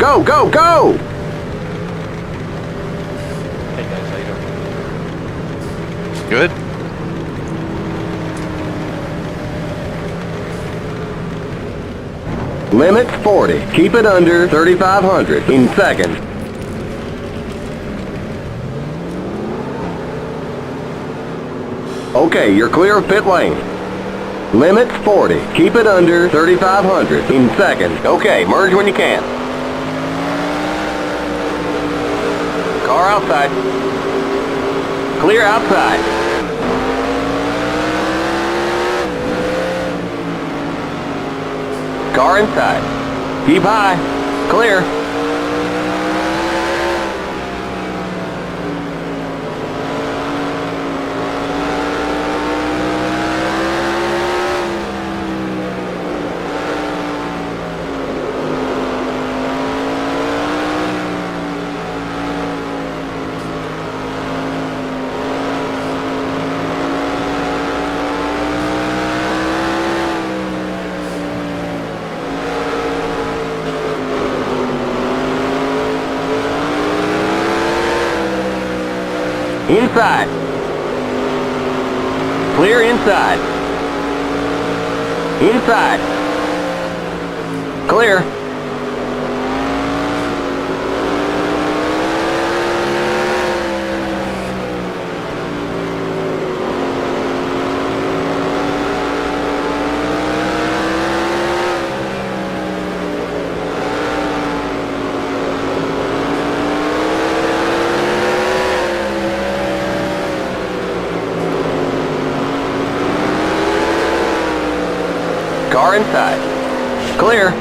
Go, go, go! Hey guys, how you doing? Good. Limit 40. Keep it under 3,500 in seconds. Okay, you're clear of pit lane. Limit 40. Keep it under 3,500 in seconds. Okay, merge when you can. Car outside. Clear outside. Car inside. Keep high. Clear. Inside. Clear inside. Inside. Clear. Car inside. Clear.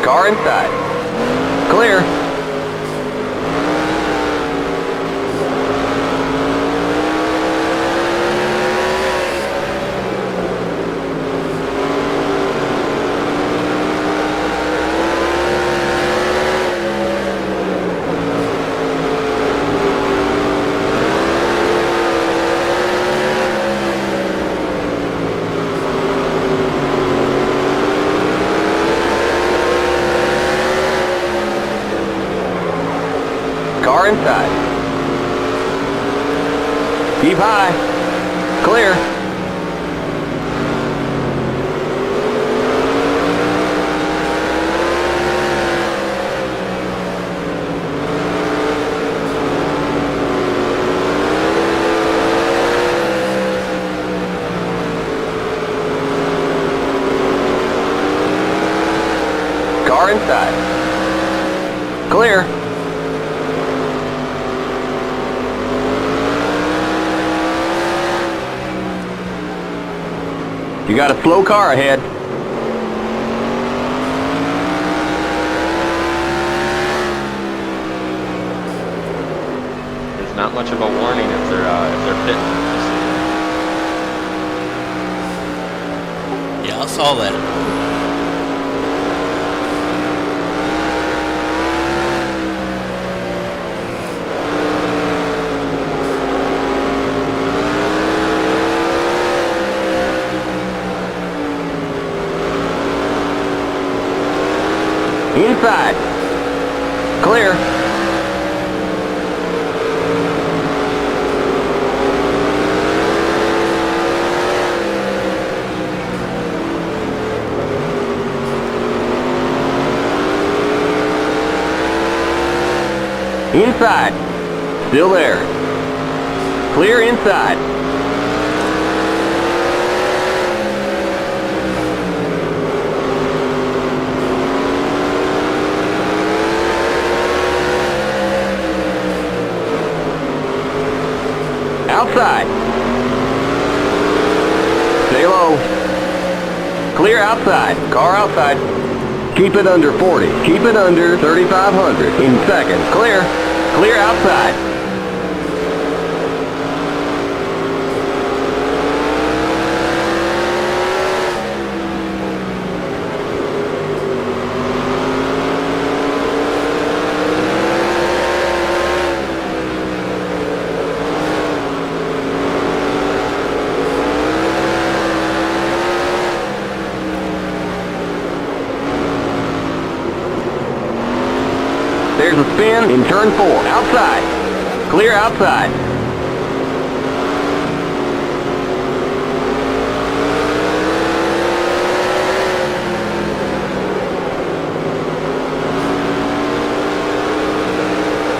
Car inside. Clear. Car inside. Keep high. Clear. Car inside. Clear. You got a slow car ahead. There's not much of a warning if they're pitting. Yeah, I saw that. Inside. Clear. Inside. Still there. Clear inside. Outside. Stay low. Clear outside. Car outside. Keep it under 40. Keep it under 3,500. In second. Clear. Clear outside. There's a spin in turn 4. Outside. Clear outside.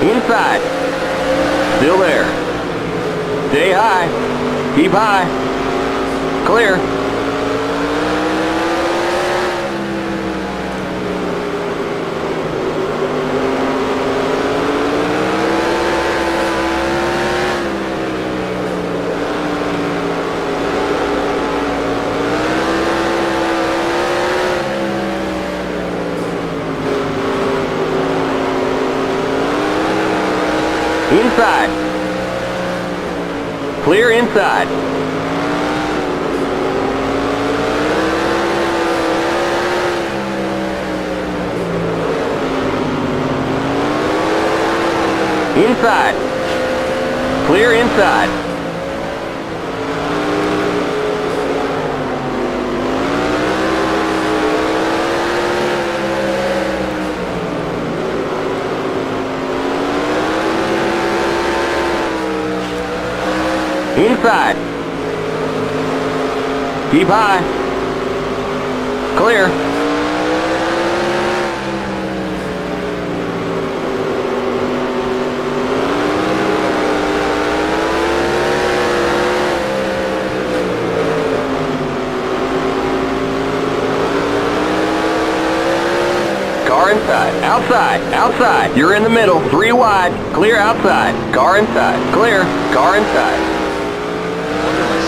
Inside. Still there. Stay high. Keep high. Clear. Inside. Clear inside. Inside. Clear inside. Inside. Keep high. Clear. Car inside. Outside. Outside. You're in the middle. 3 wide. Clear outside. Car inside. Clear. Car inside.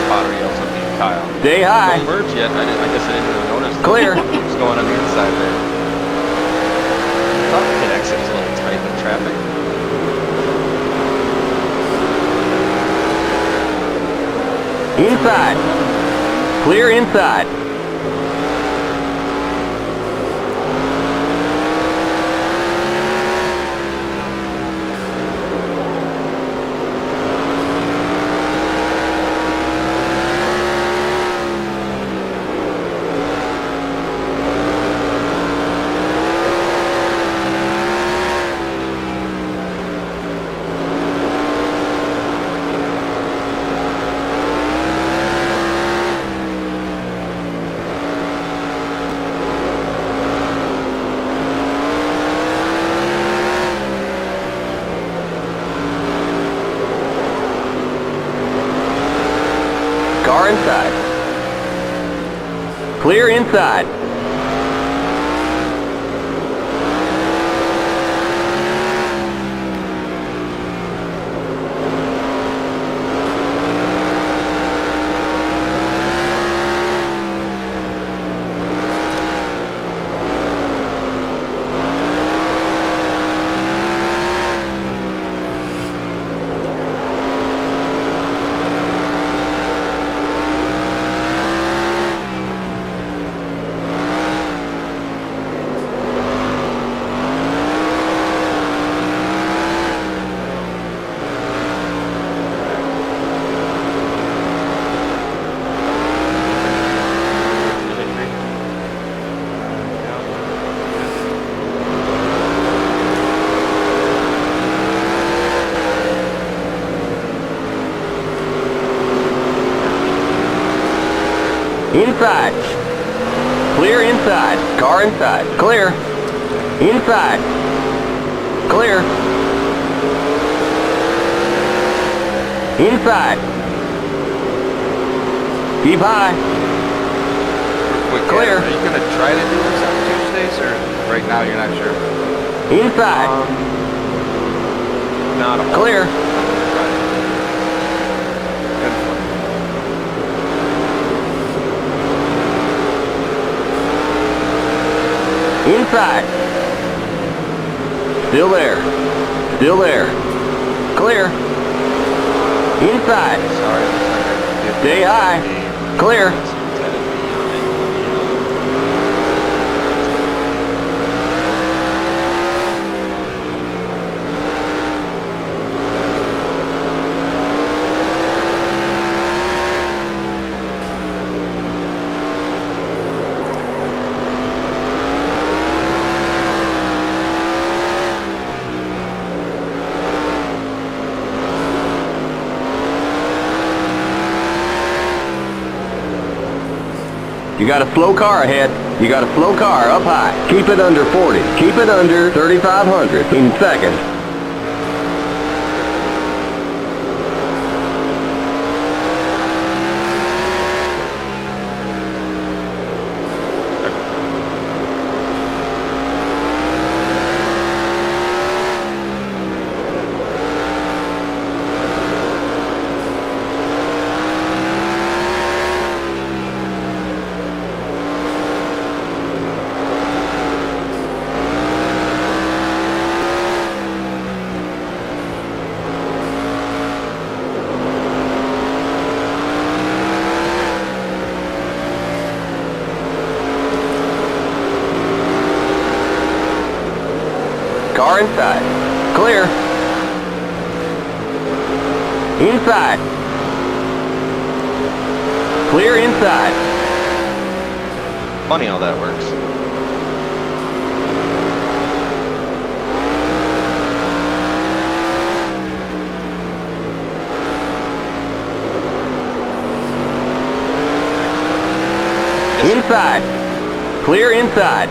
Spotter yells at me, Kyle. Stay high. No merge yet. I guess I didn't even notice. Clear. What's going on the inside there? I thought the exit was a little tight with traffic. Inside. Clear inside. Car inside. Clear inside. Inside. Clear inside. Car inside. Clear. Inside. Clear. Inside. Keep high. Quick, Clear. Are you gonna try to do this on Tuesdays, or right now you're not sure? Inside. Not a whole Clear. Inside. Still there. Still there. Clear. Inside. Sorry. Stay high. Clear. You got a slow car ahead. You got a slow car up high. Keep it under 40. Keep it under 3,500 in seconds. Car inside. Clear. Inside. Clear inside. Funny how that works. Inside. Clear inside.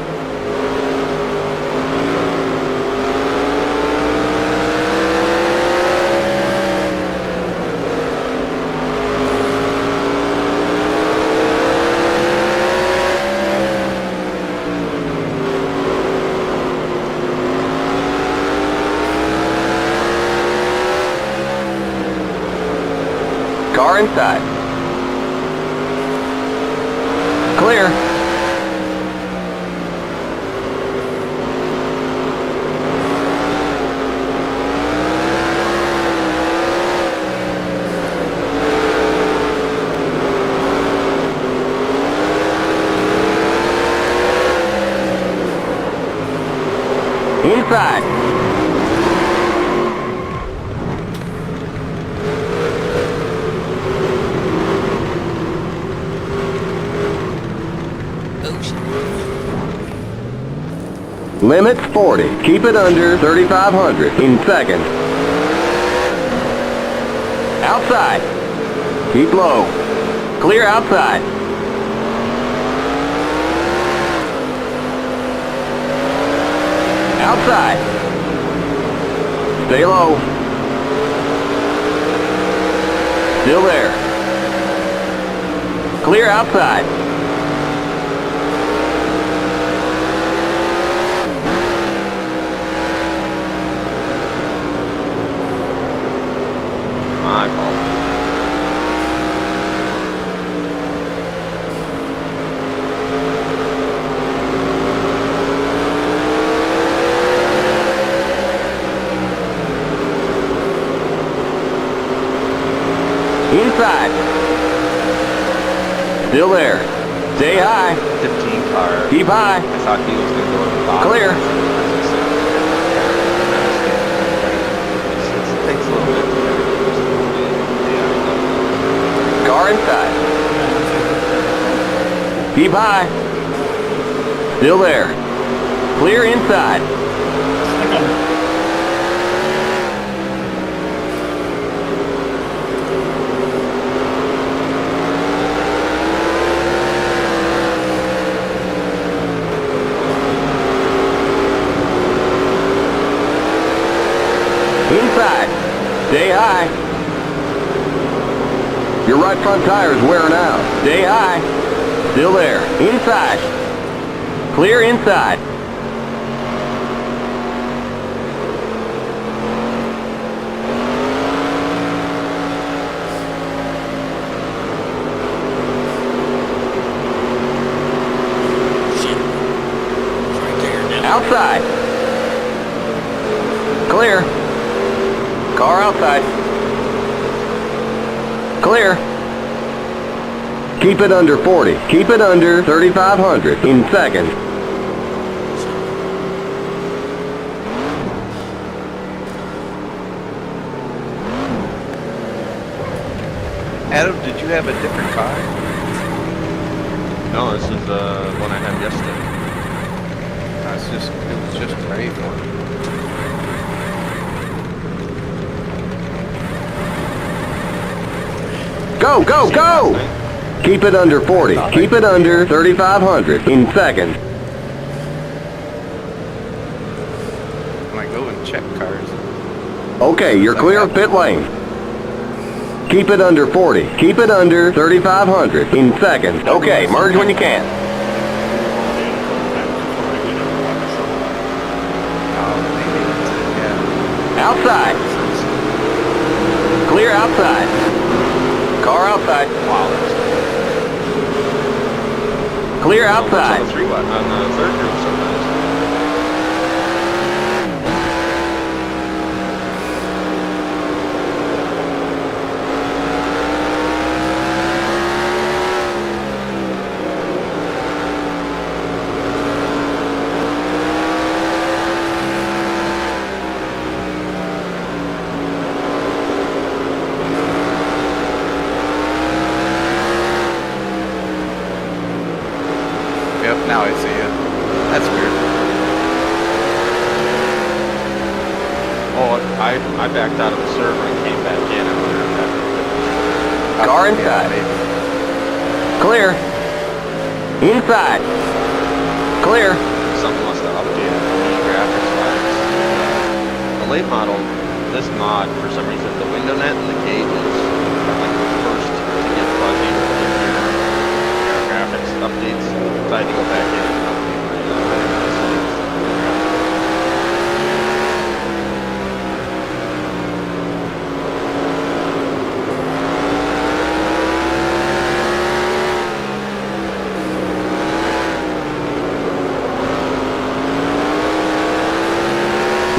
Car inside. Clear. Inside. Limit 40. Keep it under 3,500 in seconds. Outside. Keep low. Clear outside. Outside. Stay low. Still there. Clear outside. My fault. Inside. Still there. Stay high. 15 car. Keep high. I thought he was going to go to the bottom. Clear. It takes a little bit to Car inside. Keep high. Still there. Clear inside. Inside. Stay high. right front tire's wearing out. Stay high. Still there. Inside. Clear inside. Outside. Clear. Car outside. Clear. Keep it under 40. Keep it under 3,500 in seconds. Adam, did you have a different car? No, this is the one I had yesterday. It was just great one. Go, go, go! Keep it under 40. Keep it under 3,500 in seconds. When I go and check cars. Okay, you're clear of pit lane. Keep it under 40. Keep it under 3,500 in seconds. Okay, merge when you can. Outside. Clear outside. Car outside. Wow. Clear outside. On the third group sometimes. Yep, now I see it. That's weird. Oh, I backed out of the server and came back in. I wonder if that... Car inside. Clear. Inside. Clear. Something must have updated the graphics wise. The late model, this mod, for some reason, the window net and the gauge is like the first to get fuzzy with your graphics updates. So I had to go back in and update my settings.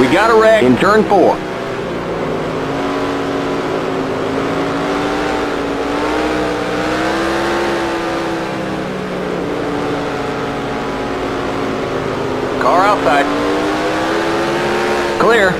We got a wreck in turn 4. Car outside. Clear.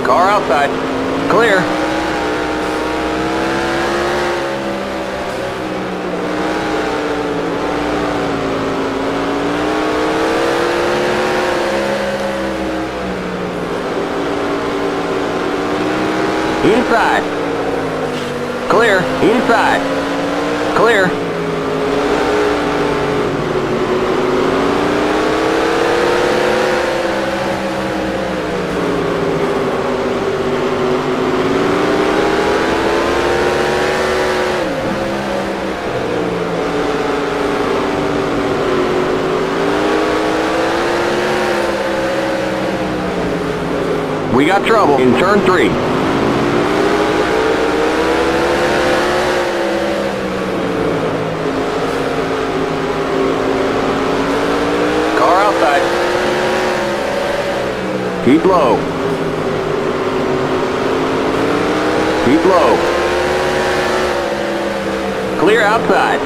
Car outside. Clear. Inside. Clear. Inside. Clear. We got trouble in turn 3. Car outside. Keep low. Keep low. Clear outside.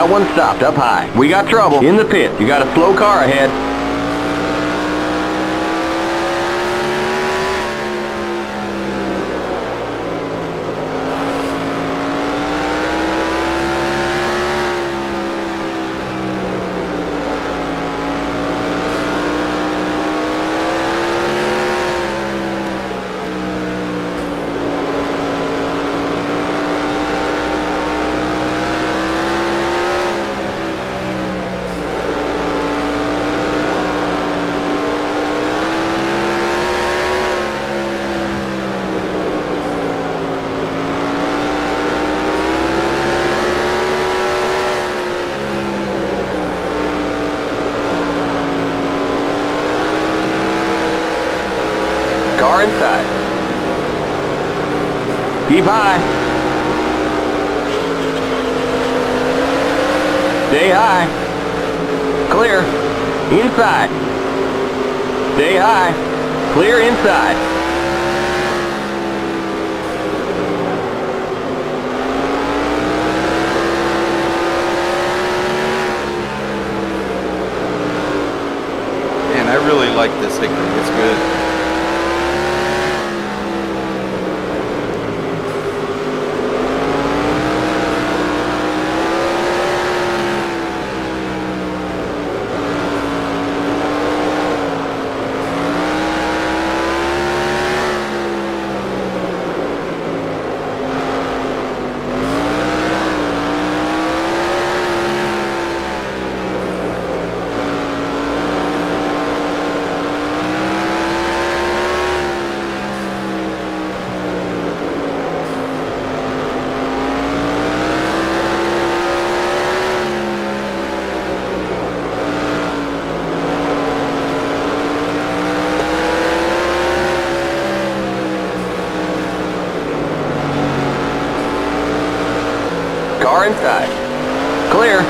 That one stopped up high. We got trouble in the pit. You got a slow car ahead. Car inside. Keep high. Stay high. Clear. Inside. Stay high. Clear inside. Man, I really like this Hickory. It's good. Car inside. Clear.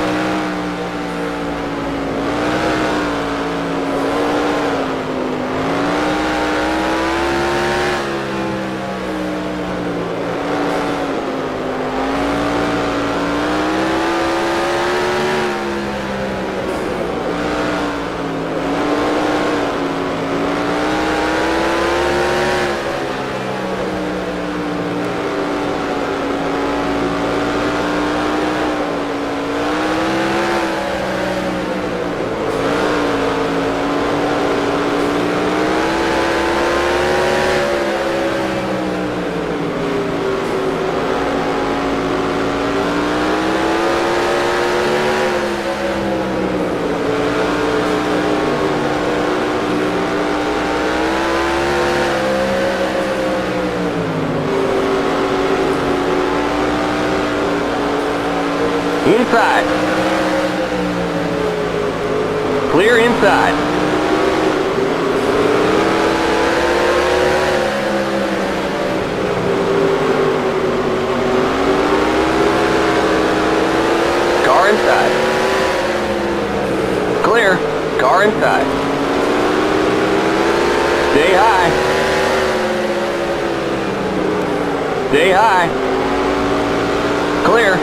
Inside. Clear inside. Car inside. Clear. Car inside. Stay high. Stay high. Clear.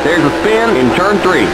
There's a spin in turn 3.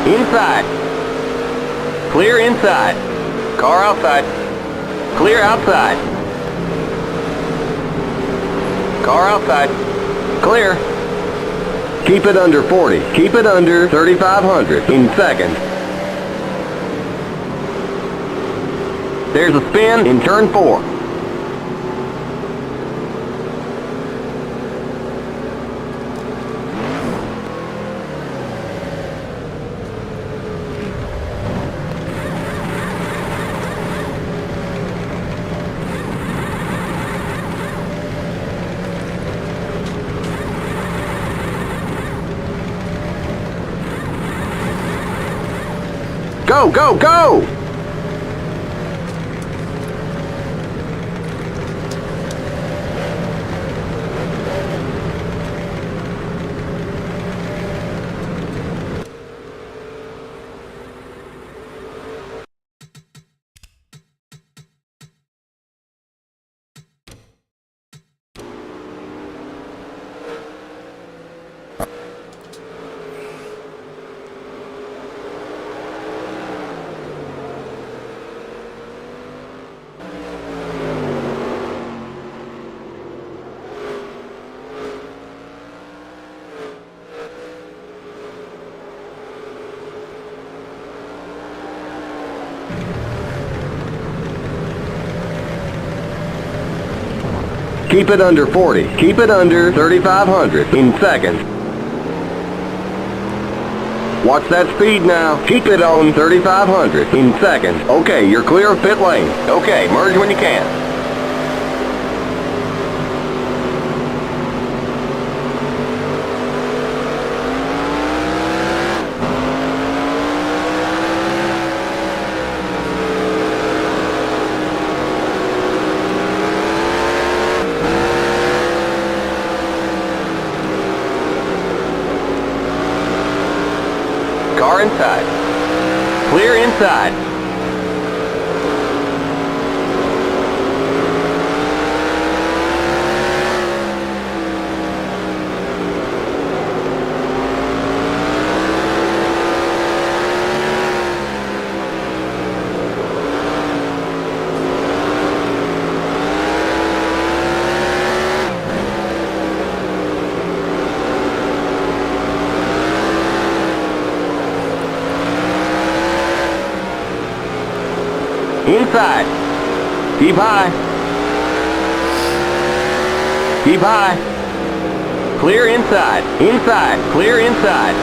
Inside. Clear inside. Car outside. Clear outside. Car outside. Clear. Keep it under 40. Keep it under 3,500 in second. There's a spin in turn 4. Go, go, go! Keep it under 40. Keep it under 3,500 in seconds. Watch that speed now. Keep it on 3,500 in seconds. Okay, you're clear of pit lane. Okay, merge when you can. Car inside. Clear inside. Inside. Keep high. Keep high. Clear inside. Inside. Clear inside.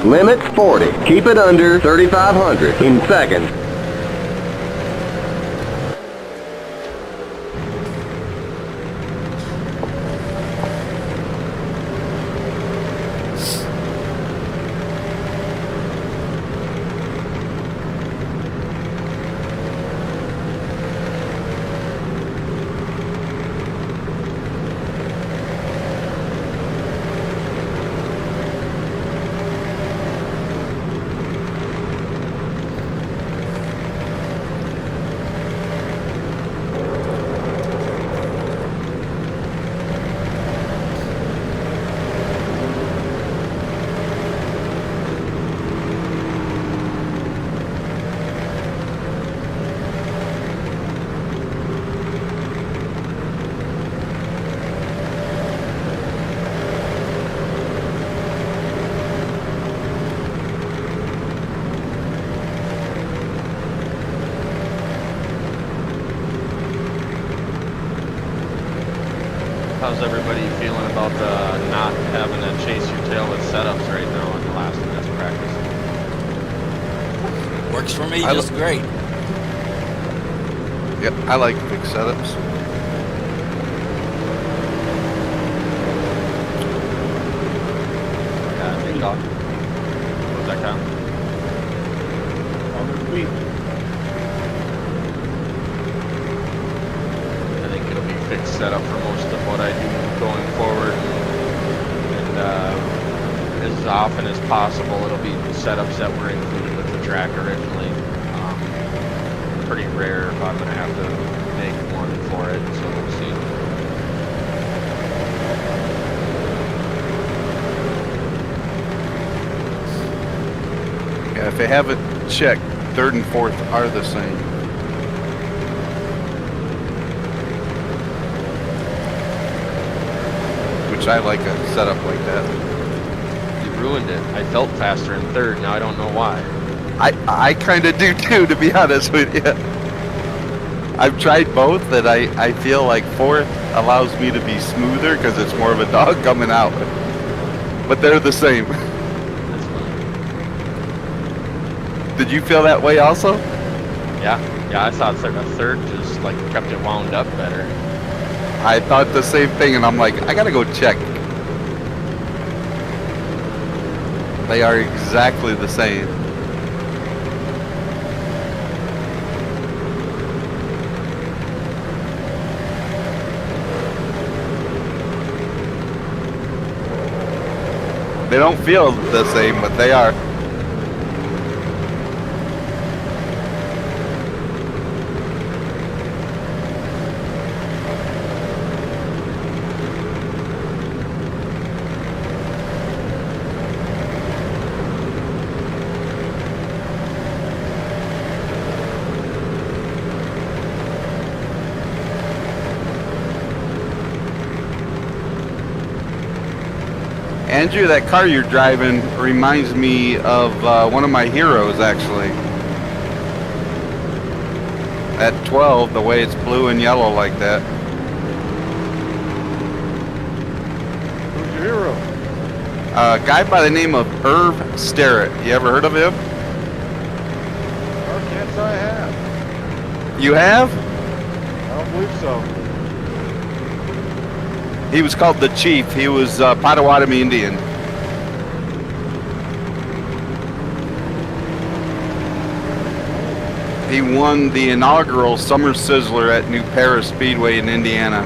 Limits 40. Keep it under 3,500 in seconds. How's everybody feeling about not having to chase your tail with setups right now on the last test practice? Works for me just great. Yep, I like big setups. Big dog. What was that count? On the week. I think it'll be fixed setup for most of what I do going forward, and as often as possible it'll be setups that were included with the track originally. Pretty rare if I'm going to have to make one for it, so we'll see. if I have it checked, third and fourth are the same. Which I like a setup like that. You ruined it. I felt faster in third. Now I don't know why. I kind of do too, to be honest with you. I've tried both, and I feel like fourth allows me to be smoother because it's more of a dog coming out. But they're the same. That's funny. Did you feel that way also? Yeah, I thought a third just like kept it wound up better. I thought the same thing, and I'm like, I gotta go check. They are exactly the same. They don't feel the same, but they are. Andrew, that car you're driving reminds me of one of my heroes, actually. At 12, the way it's blue and yellow like that. Who's your hero? A guy by the name of Irv Starrett. You ever heard of him? Or can't I have? You have? I don't believe so. He was called the Chief. He was Potawatomi Indian. He won the inaugural Summer Sizzler at New Paris Speedway in Indiana.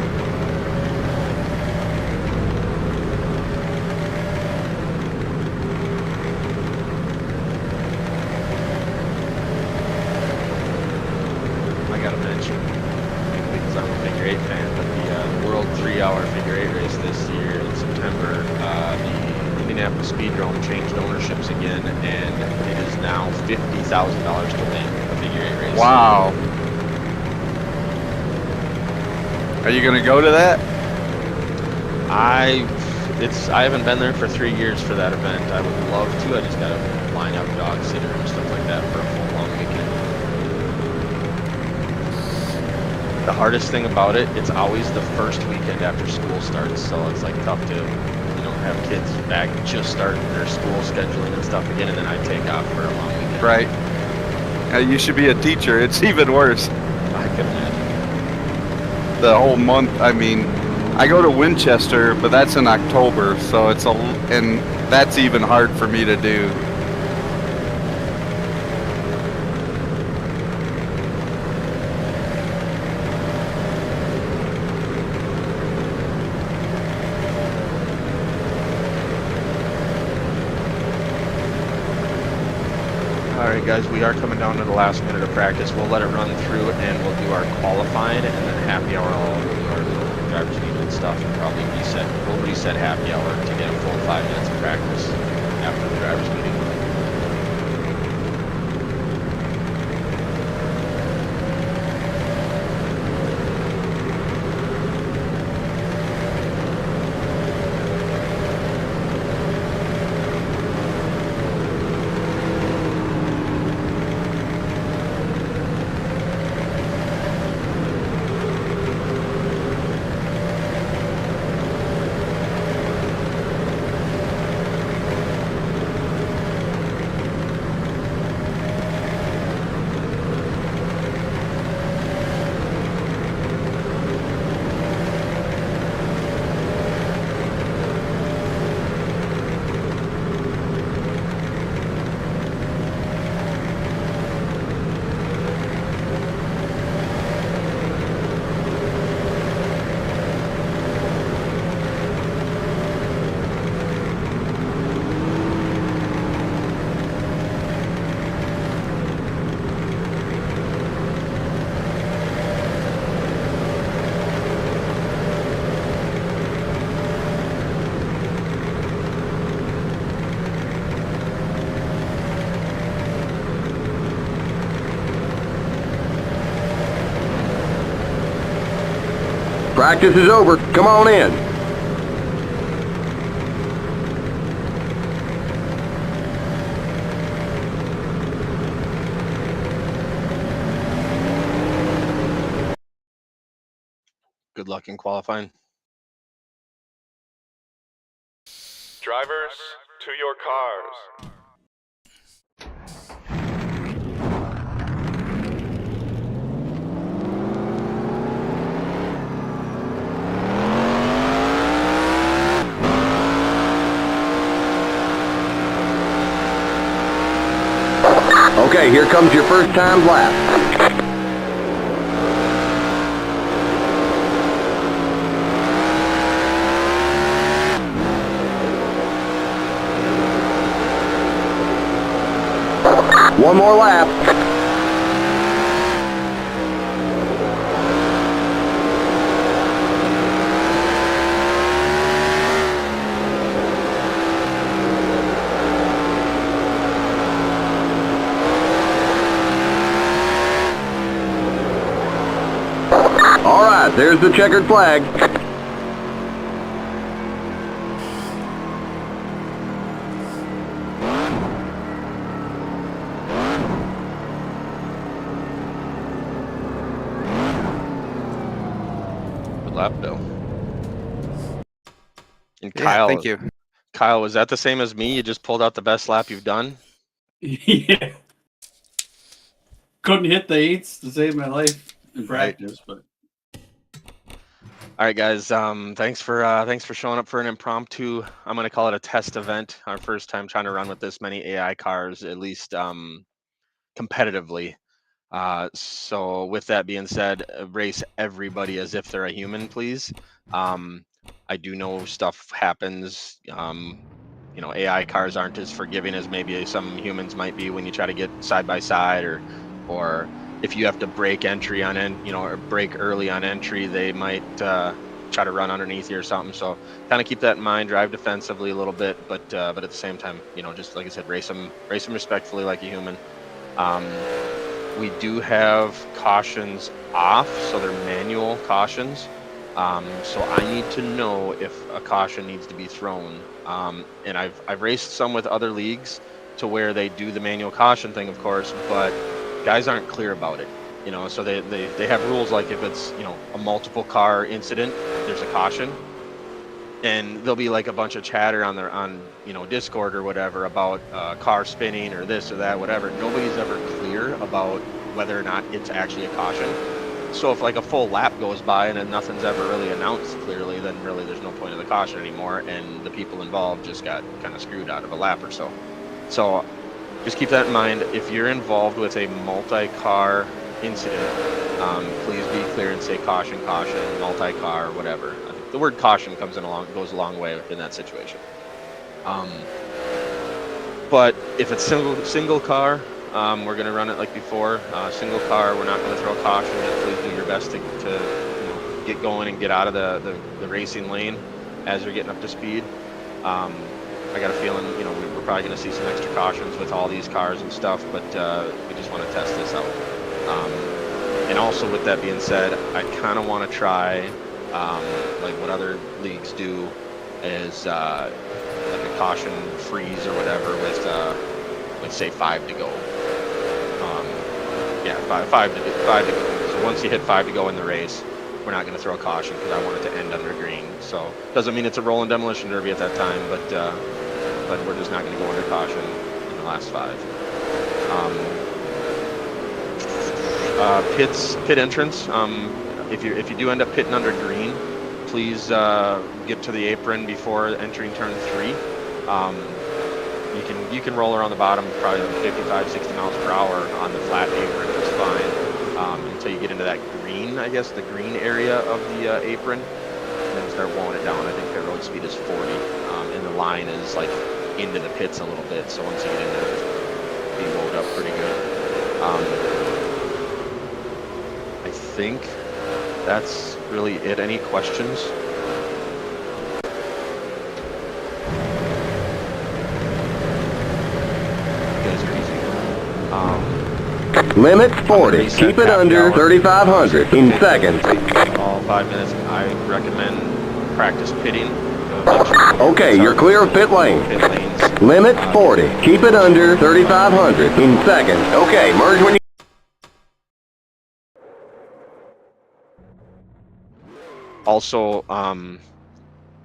I gotta mention, because I'm a figure eight fan, but the World 3-hour figure eight race this year in September, the Indianapolis Speedrome changed ownerships again, and it is now $50,000 to win a figure eight race. Wow. Are you gonna go to that? I haven't been there for 3 years for that event. I would love to. I just gotta line up dog sitter and stuff like that for a full long weekend. The hardest thing about it, it's always the first weekend after school starts, so it's like tough to, have kids back just starting their school scheduling and stuff again, and then I take off for a long weekend. Right. You should be a teacher. It's even worse. I can imagine. The whole month. I mean, I go to Winchester, but that's in October, so and that's even hard for me to do. Alright guys, we are coming down to the last minute of practice. We'll let it run through and we'll do our qualifying, and then happy hour, we'll do our little driver's meeting and stuff, and probably we'll reset happy hour to get a full 5 minutes of practice after the driver's meeting. Practice is over. Come on in. Good luck in qualifying. Drivers, to your cars. Okay, here comes your first time lap. One more lap. All right, there's the checkered flag. Good lap, Bill. And Yeah, Kyle, thank you. Kyle, was that the same as me? You just pulled out the best lap you've done? Yeah. Couldn't hit the eights to save my life in practice, but All right, guys. Thanks for showing up for an impromptu. I'm gonna call it a test event. Our first time trying to run with this many AI cars, at least competitively. So with that being said, race everybody as if they're a human, please. I do know stuff happens. You know, AI cars aren't as forgiving as maybe some humans might be when you try to get side by side, or if you have to break entry on or break early on entry, they might try to run underneath you or something. So kind of keep that in mind. Drive defensively a little bit, but at the same time, just like I said, race them respectfully like a human. We do have cautions off, so they're manual cautions. So I need to know if a caution needs to be thrown. And I've raced some with other leagues to where they do the manual caution thing, of course, but guys aren't clear about it. So they have rules like if it's a multiple car incident, there's a caution. And there'll be like a bunch of chatter on Discord or whatever about car spinning or this or that, whatever. Nobody's ever clear about whether or not it's actually a caution. So if like a full lap goes by and then nothing's ever really announced clearly, then really there's no point of the caution anymore, and the people involved just got kind of screwed out of a lap or so. So just keep that in mind. If you're involved with a multi-car incident, please be clear and say caution, multi-car, whatever. The word caution goes a long way in that situation. But if it's single car, we're going to run it like before. Single car, we're not going to throw a caution. Just please do your best to get going and get out of the racing lane as you're getting up to speed. I got a feeling we're probably going to see some extra cautions with all these cars and stuff, but we just want to test this out. And also, with that being said, I kind of want to try like what other leagues do is like a caution freeze or whatever with say 5 to go. Five to go. So once you hit 5 to go in the race, we're not going to throw a caution because I want it to end under green. So doesn't mean it's a rolling demolition derby at that time, but we're just not going to go under caution in the last 5. Pit entrance. If you do end up pitting under green, please get to the apron before entering turn 3. You can roll around the bottom probably 55, 60 miles per hour on the flat apron. That's fine until you get into that green, I guess, the green area of the apron, and then start blowing it down. I think their road speed is 40, and the line is like into the pits a little bit. So once you get in there, just be loaded up pretty good. I think that's really it. Any questions? Limit 40. Keep it under 3,500 in seconds. All 5 minutes. I recommend practice pitting. Make sure Okay, you're clear of pit lane. pit lanes. Limit 40. Keep it under 3,500 in seconds. Okay, merge when you... Also,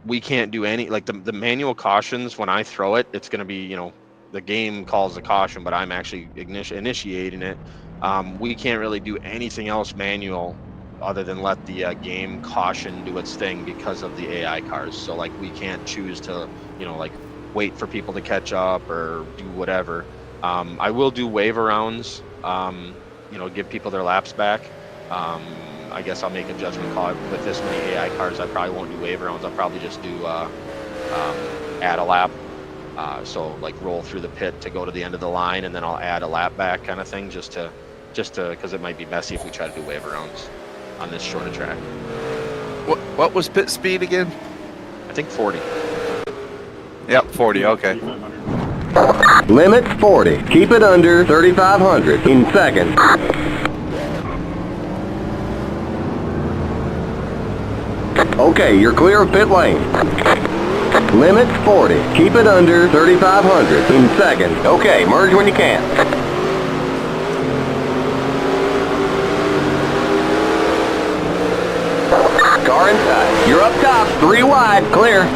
we can't do any, like the manual cautions, when I throw it, it's going to be, you know, the game calls the caution, but I'm actually initiating it. We can't really do anything else manual other than let the game caution do its thing because of the AI cars. So like we can't choose to, you know, like wait for people to catch up or do whatever. I will do wave arounds, you know, give people their laps back. I guess I'll make a judgment call. With this many AI cars, I probably won't do wave rounds. I'll probably just do add a lap. So like roll through the pit to go to the end of the line, and then I'll add a lap back kind of thing, just to because it might be messy if we try to do wave rounds on this shorter track. What was pit speed again? I think 40. Yep, 40. Okay. 3,500. Limit 40. Keep it under 3,500 in seconds. Okay, you're clear of pit lane. Limit 40. Keep it under 3,500 in seconds. Okay, merge when you can. Car inside. You're up top. 3 wide. Clear.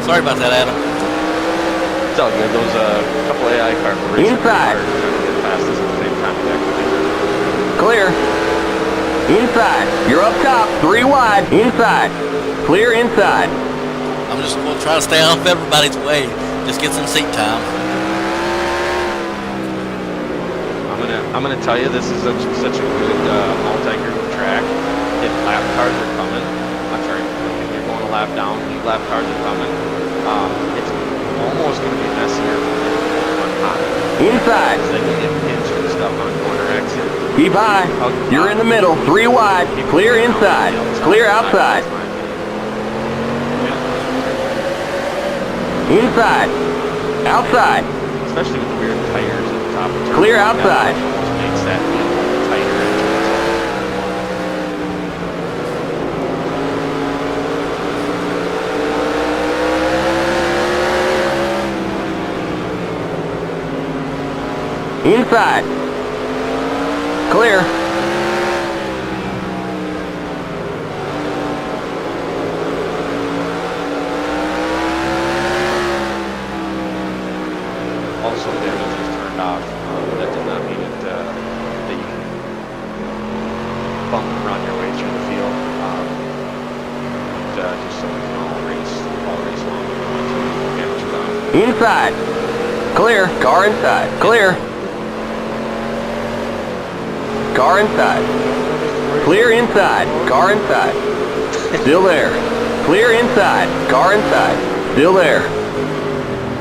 Sorry about that, Adam. It's all good. Those couple AI cars were racing Inside. pretty hard, trying to get past us at the same time. Clear. Inside. You're up top. 3 wide. Inside. Clear inside. I'm just going to try to stay off everybody's way. Just get some seat time. I'm gonna tell you, this is such a good multi-group track. If lap cars are coming, I'm sorry, if you're going a lap down, lead lap cars are coming. It's almost gonna be messier on hot. Inside. They can get pinched and stuff on corner exit. Keep high. You're in the middle. 3 wide. Clear inside. Clear outside. Inside. Outside. Especially with the weird tires at the top of the Clear outside. Which makes that tighter. Inside. Clear. Also, damage is turned off. That did not mean that you can bump and run your way through the field. Just so we can all race along if we want to. Damage is off. Inside. Clear. Car inside. Clear. Car inside. Clear inside. Car inside. Still there. Clear inside. Car inside. Still there.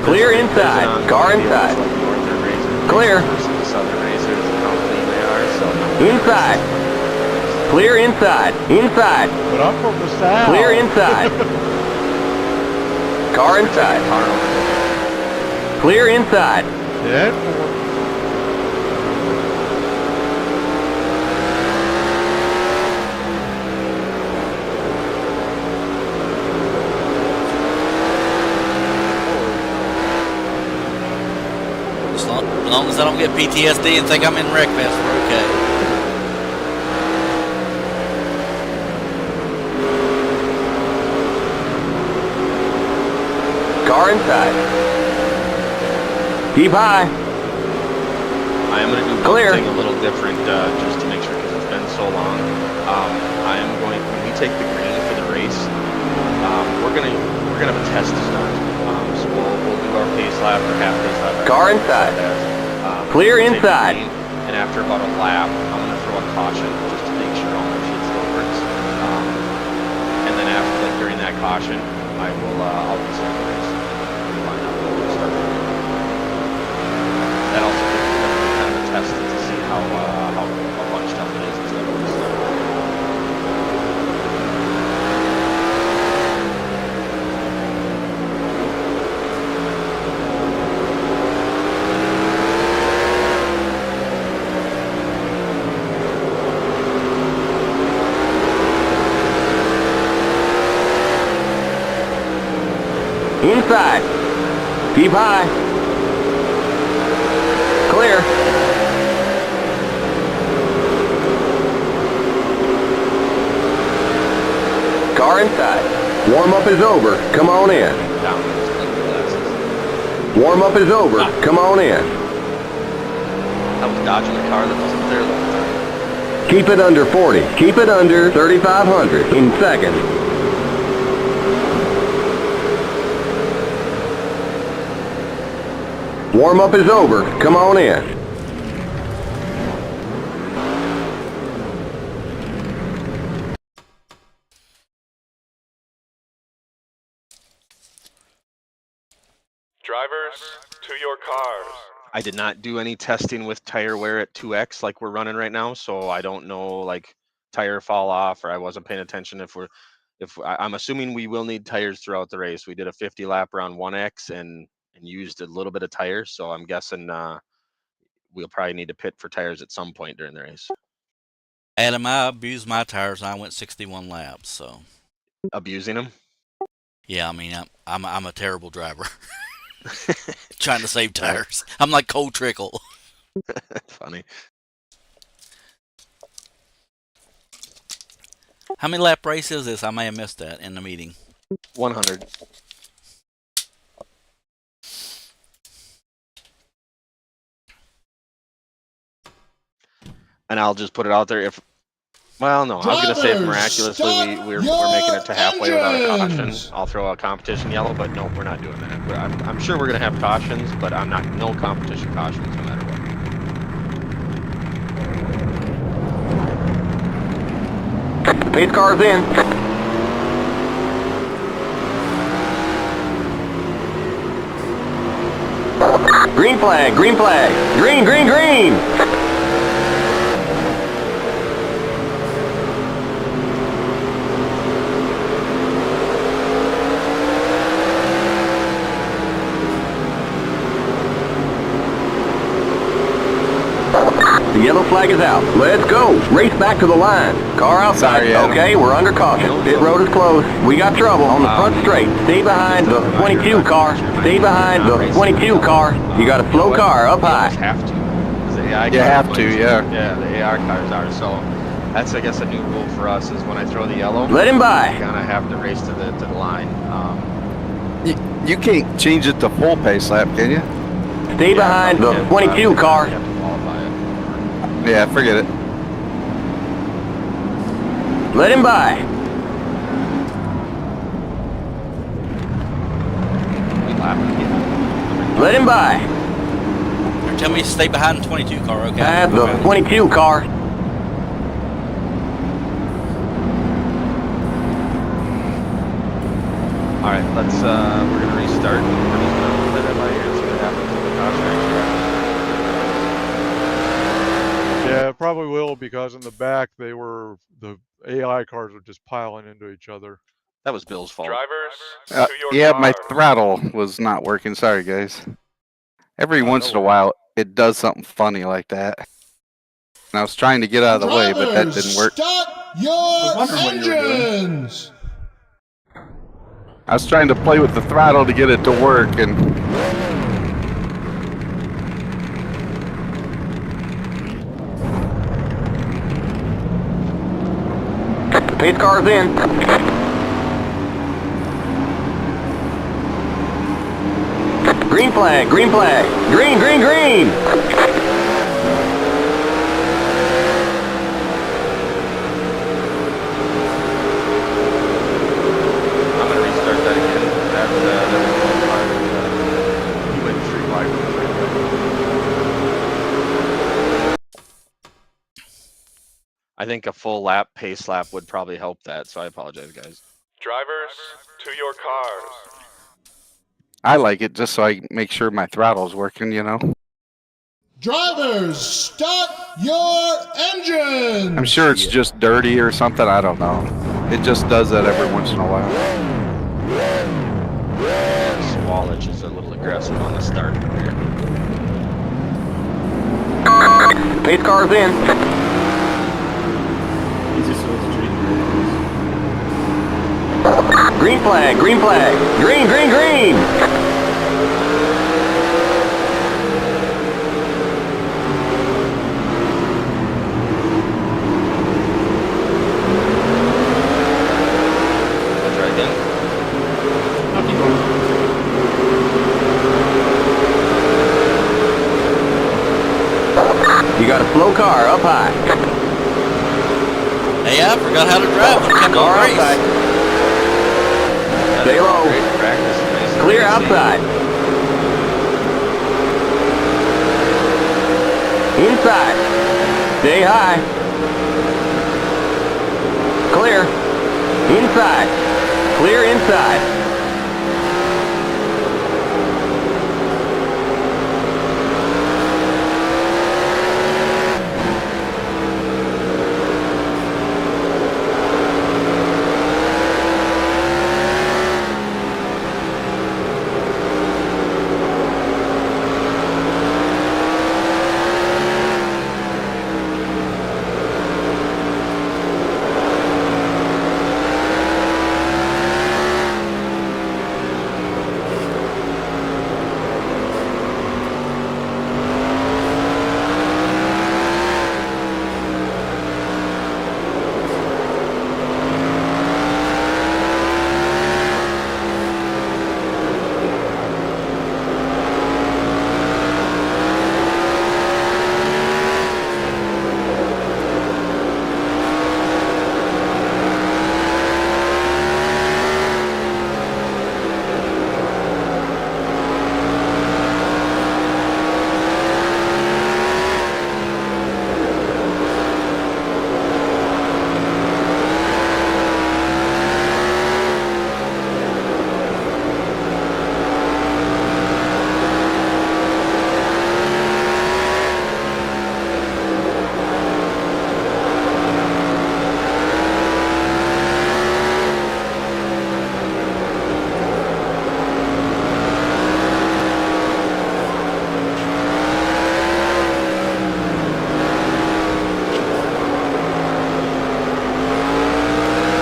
Clear inside. Car inside. Clear. Inside. Clear inside. Inside. But I'm from the south. Clear inside. Car inside. Clear inside. Dead. As long as I don't get PTSD and think I'm in Wreckfest, we're okay. Car inside. Keep high. I am going to do Clear. one thing a little different, just to make sure, because it's been so long. I am going, when we take the green for the race, we're gonna have a test start. So we'll do our pace lap or half pace lap. Car inside. Clear We'll take the inside. green, and after about a lap, I'm going to throw a caution just to make sure all my shit still works. And then after, like during that caution, I'll restart the race. We'll find out when we'll start. That also gives me kind of a test to see how bunched up it is instead of just Inside. Keep high. Clear. Car inside. Warm-up is over. Come on in. Down. Glasses. Warm-up is over. Come on in. I was dodging the car that wasn't there the whole time. Keep it under 40. Keep it under 3,500 in seconds. Warm-up is over. Come on in. Drivers, to your cars. I did not do any testing with tire wear at 2x like we're running right now, so I don't know like tire fall off, or I wasn't paying attention I'm assuming we will need tires throughout the race. We did a 50 lap around 1x and used a little bit of tires, so I'm guessing we'll probably need to pit for tires at some point during the race. Adam, I abused my tires and I went 61 laps, so. Abusing them? Yeah, I mean, I'm a terrible driver. Trying to save tires. I'm like Cold Trickle. Funny. How many lap race is this? I may have missed that in the meeting. 100. And I'll just put it out there if, well, no, I was going to say if miraculously we're making it to halfway without a caution, I'll throw a competition yellow, but no, we're not doing that. I'm sure we're going to have cautions, but no competition cautions no matter what. Pace car's in. Green flag, green flag. Green, green, green. The yellow flag is out. Let's go. Race back to the line. Car outside. Sorry, Adam. Okay, we're under caution. Pit road is closed. We got trouble on the front straight. Stay behind the 22 car. Stay behind the 22 car. You got a slow car up high. You have to. 'Cause the AI You cars have might- to, yeah. Yeah, the AR cars are. So that's, I guess, a new rule for us is when I throw the yellow, Let him by. you're gonna have to race to the line. You can't change it to full pace lap, can you? Stay behind the 22 car. You have to qualify it. Yeah, forget it. Let him by. We lap again. Let him by. Tell me to stay behind the 22 car, okay? At the 22 car. All right, let's. We're gonna restart. We're just gonna let everybody here see what happens with the caution. Yeah, it probably will, because in the back the AI cars were just piling into each other. That was Bill's fault. Drivers, to your Yeah, my cars. throttle was not working. Sorry, guys. Every once in a while, it does something funny like that. And I was trying to get out of the way, but that didn't work. Start your engines! I was trying to play with the throttle to get it to work, and Pace car's in. Green flag, green flag. Green, green, green. I'm gonna restart that again. That was he went street wide. I think a full lap, pace lap would probably help that, so I apologize, guys. Drivers, to your cars. I like it just so I make sure my throttle's working, you know? Drivers, start your engines! I'm sure it's just dirty or something, I don't know. It just does that every once in a while. Swallage is a little aggressive on the start here. Pace car's in. Green flag, green flag. Green, green, green. I'll try again. No, keep going. You got a slow car up high. Hey, I forgot how to drive when it came to Car a race. outside. That's Stay low. Great practice. Nice Clear racing. outside. Inside. Stay high. Clear. Inside. Clear inside.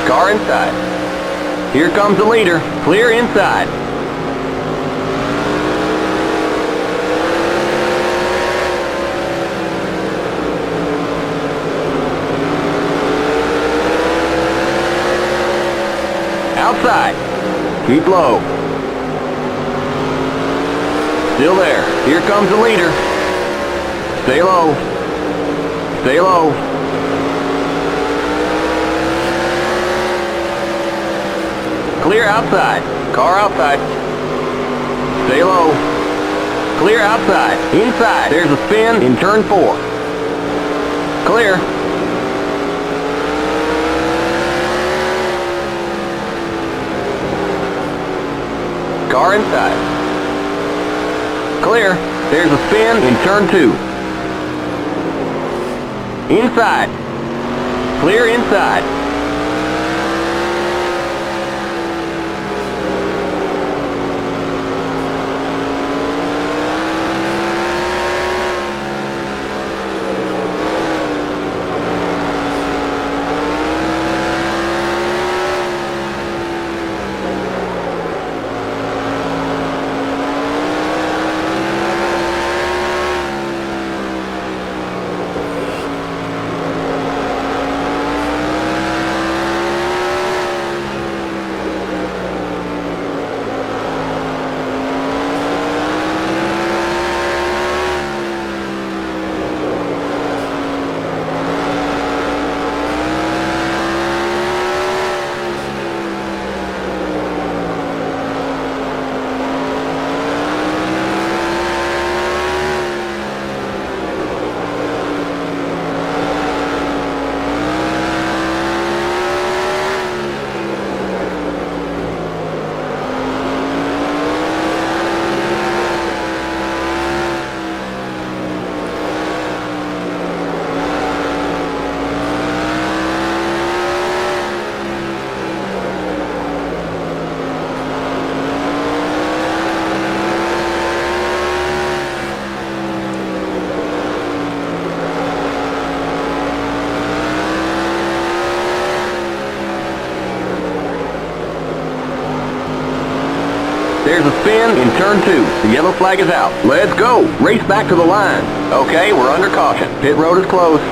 Car inside. Here comes the leader. Clear inside. Outside. Keep low. Still there. Here comes the leader. Stay low. Stay low. Clear outside. Car outside. Stay low. Clear outside. Inside. There's a spin in turn 4. Clear. Car inside. Clear. There's a spin in turn 2. Inside. Clear inside. there's a spin in turn 2. The yellow flag is out. Let's go. Race back to the line. Okay, we're under caution. Pit road is closed.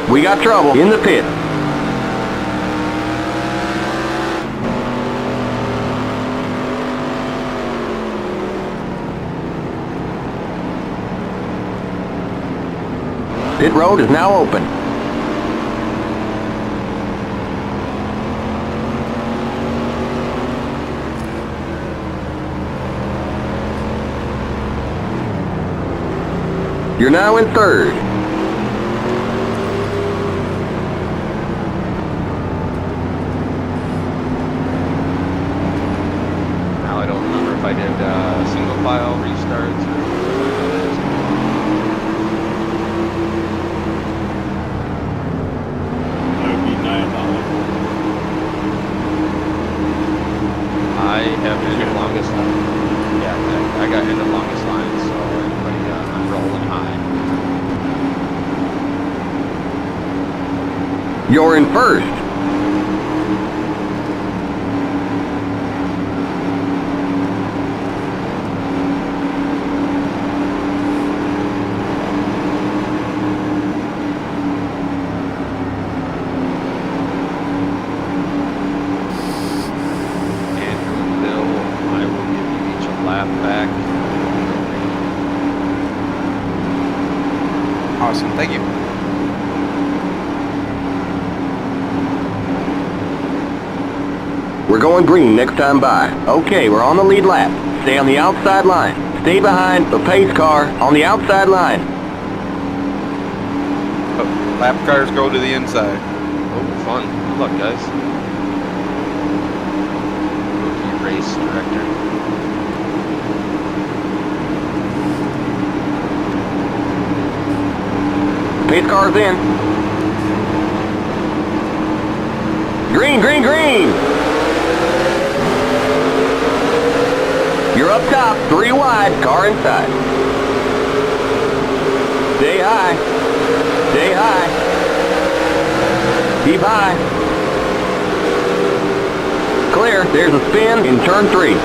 We got trouble in the pit. Pit road is now open. You're now in third. Now I don't remember if I did single file restarts or what it is. That would be diabolical. I have been the longest line. Yeah, I got in the longest line, so everybody, I'm rolling high. You're in first. Awesome, thank you. We're going green next time by. Okay, we're on the lead lap. Stay on the outside line. Stay behind the pace car on the outside line. Oh, lap cars go to the inside. Oh, fun. Good luck, guys. Rookie race director. Pace car's in. Green, green, green! You're up top, 3 wide, car inside. Stay high. Stay high. Keep high. Clear, there's a spin in turn 3.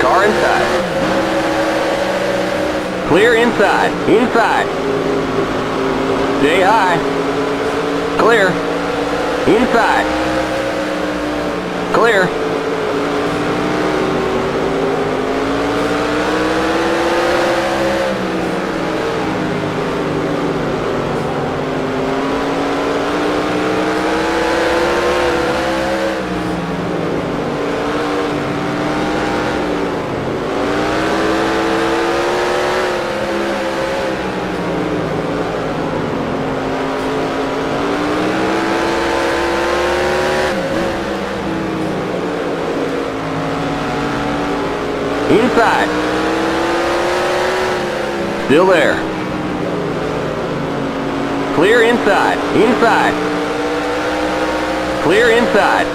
Car inside. Clear inside. Inside. Stay high. Clear. Inside. Clear. Inside. Still there. Clear inside. Inside. Clear inside.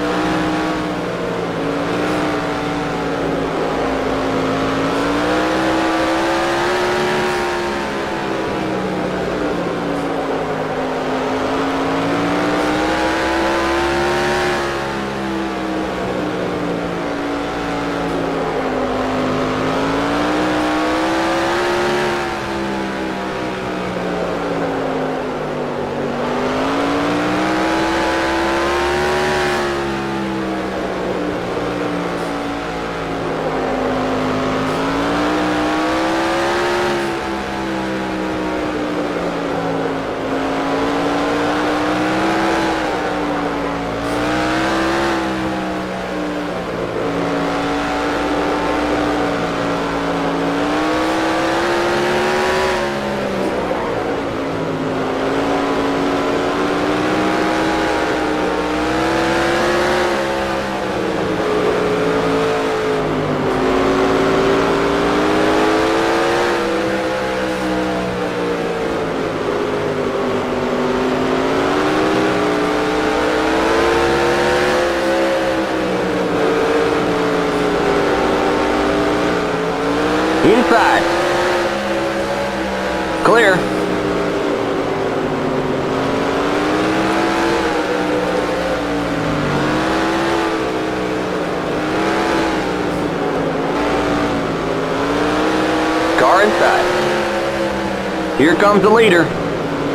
Inside. Clear. Car inside. Here comes the leader.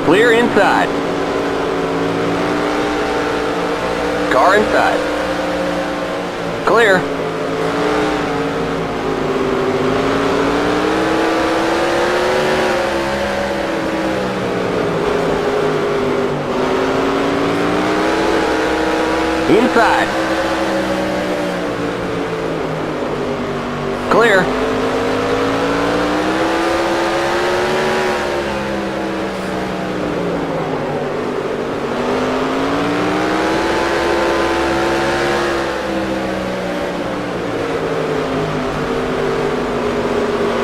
Clear inside. Car inside. Clear. Inside. Clear.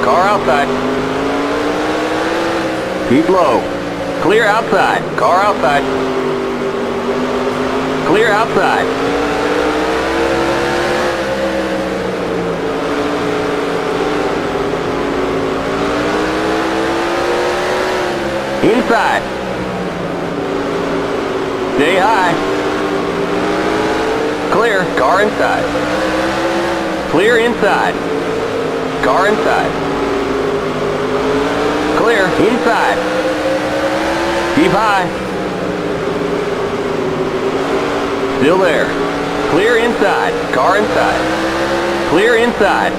Car outside. Keep low. Clear outside. Car outside. Clear outside. Inside. Stay high. Clear. Car inside. Clear inside. Car inside. Clear. Inside. Keep high. Still there. Clear inside. Car inside. Clear inside.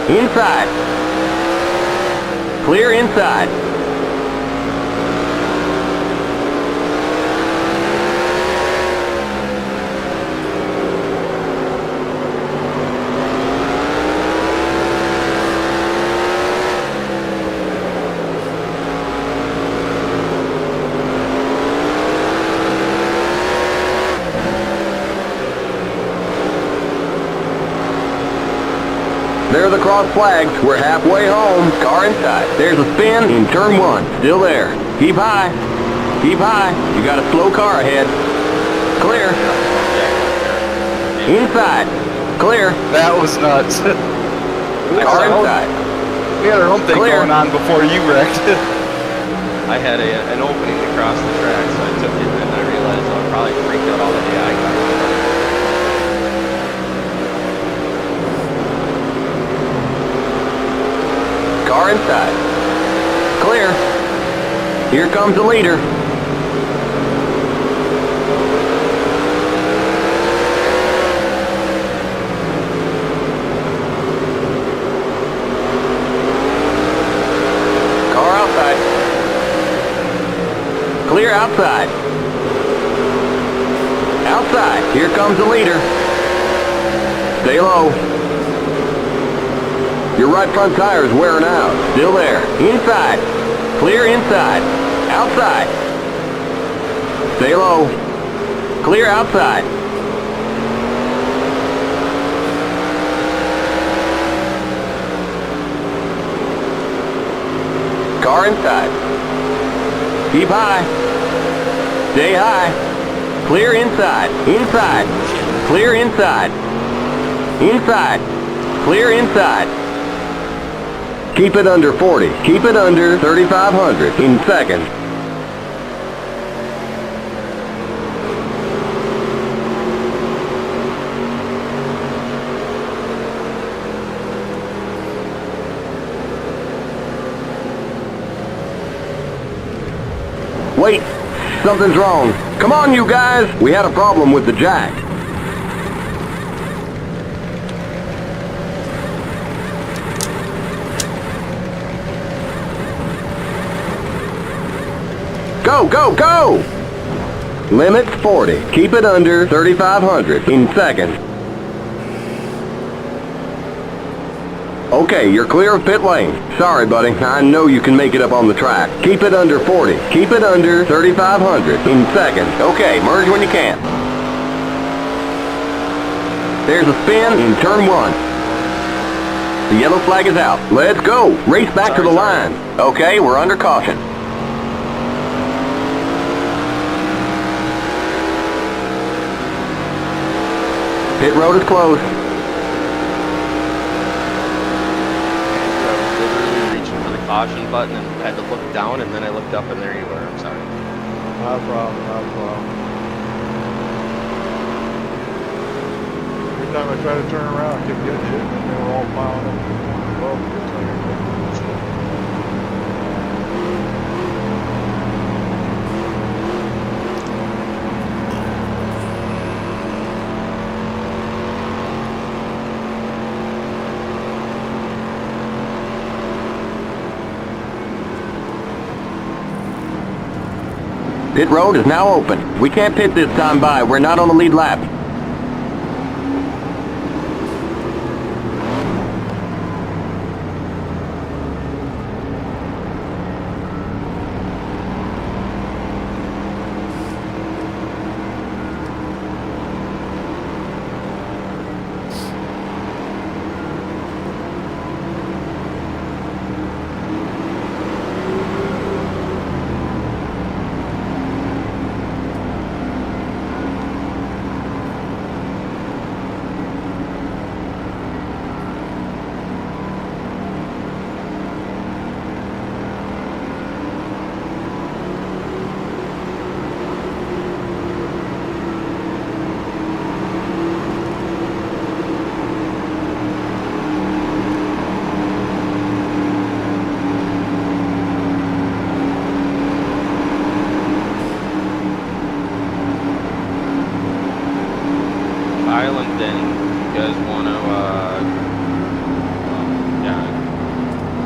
Inside. Clear inside. There are the cross flags. We're halfway home. Car inside. There's a spin in turn 1. Still there. Keep high. Keep high. You got a slow car ahead. Clear. Inside. Clear. That was nuts. Car inside. We had our own thing Clear. going on before you wrecked. I had an opening to cross the track, so I took it, and I realized I probably freaked out all the AI cars. Car inside. Clear. Here comes the leader. Car outside. Clear outside. Outside. Here comes the leader. Stay low. Your right front tire is wearing out. Still there. Inside. Clear inside. Outside. Stay low. Clear outside. Car inside. Keep high. Stay high. Clear inside. Inside. Clear inside. Inside. Clear inside. Keep it under 40. Keep it under 3,500 in seconds. Something's wrong. Come on, you guys. We had a problem with the jack. Go, go, go! Limit 40. Keep it under 3,500 in seconds. Okay, you're clear of pit lane. Sorry, buddy. I know you can make it up on the track. Keep it under 40. Keep it under 3,500 in seconds. Okay, merge when you can. There's a spin in turn 1. The yellow flag is out. Let's go. Race back to the line. Okay, we're under caution. Pit road is closed. I was literally reaching for the caution button and had to look down, and then I looked up and there you were. I'm sorry. Not a problem, not a problem. Every time I try to turn around, I kept getting hit, and they were all piling up. Well, it's like Pit road is now open. We can't pit this time by. We're not on the lead lap. Island Denny, you guys want to, yeah,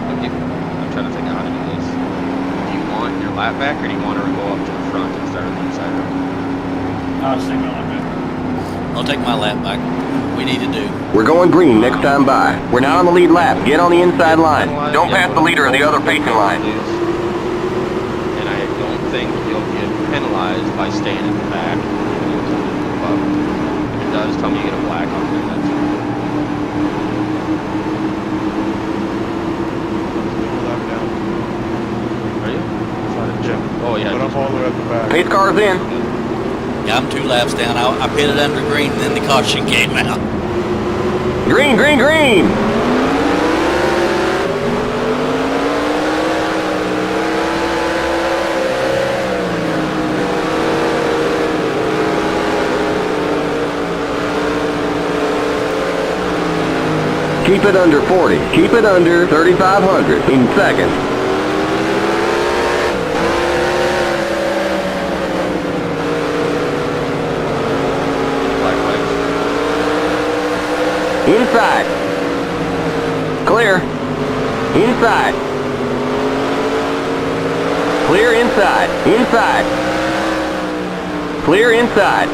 I'm trying to think of how to do this. Do you want your lap back, or do you want to go up to the front and start on the inside road? I'll just take my lap back. I'll take my lap back. We need to do. We're going green next time by. We're not on the lead lap. Get on the inside line. Don't pass the leader of the other pacing line. And I don't think you'll get penalized by staying in the back. If it does, tell me you get a black on there. That's Are you? yeah. Oh yeah. But I'm all the way at the back. Pace car's in. Yeah, I'm 2 laps down. I pitted under green, and then the caution came out. Green, green, green! Keep it under 40. Keep it under 3,500 in seconds. Inside. Clear. Inside. Clear inside. Inside. Clear inside.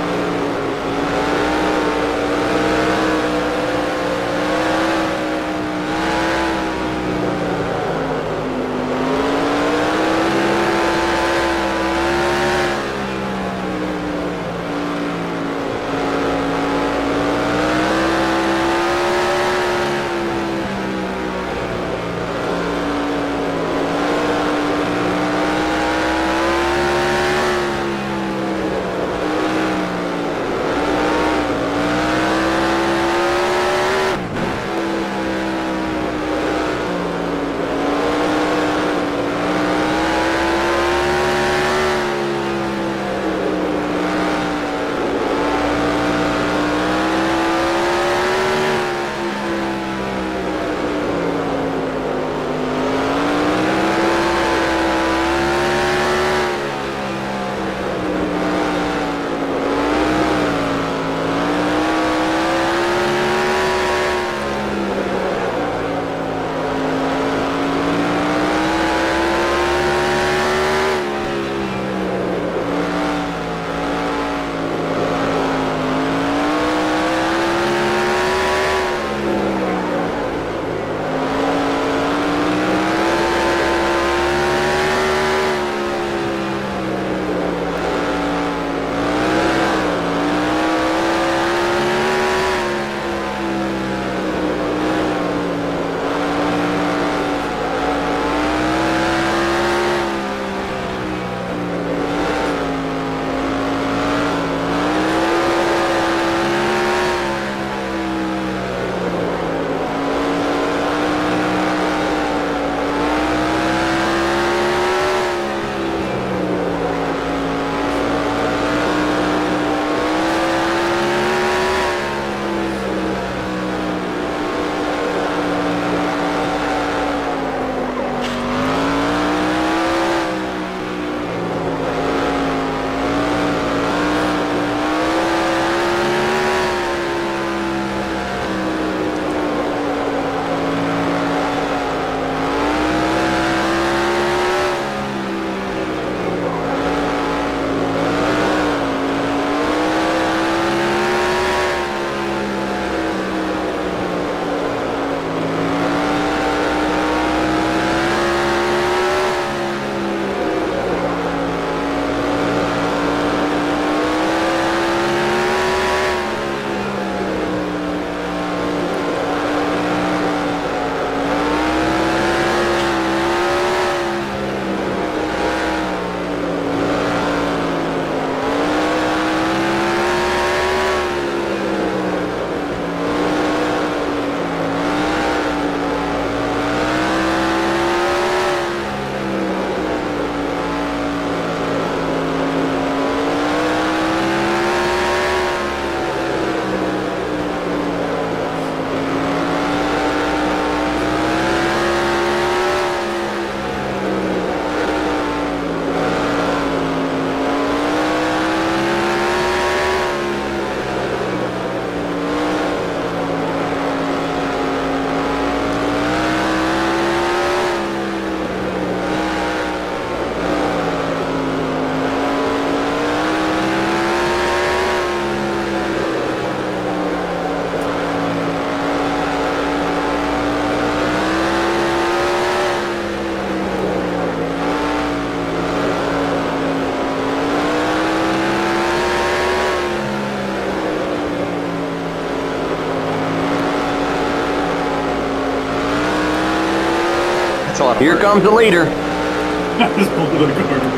Here comes the leader. I just pulled it in the corner.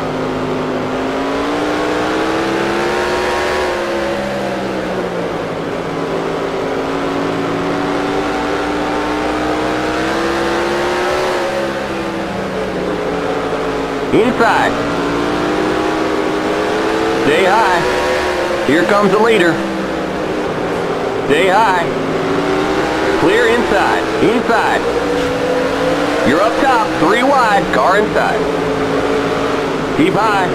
Inside. Stay high. Here comes the leader. Stay high. Clear inside. Inside. You're up top. 3 wide. Car inside. Keep high.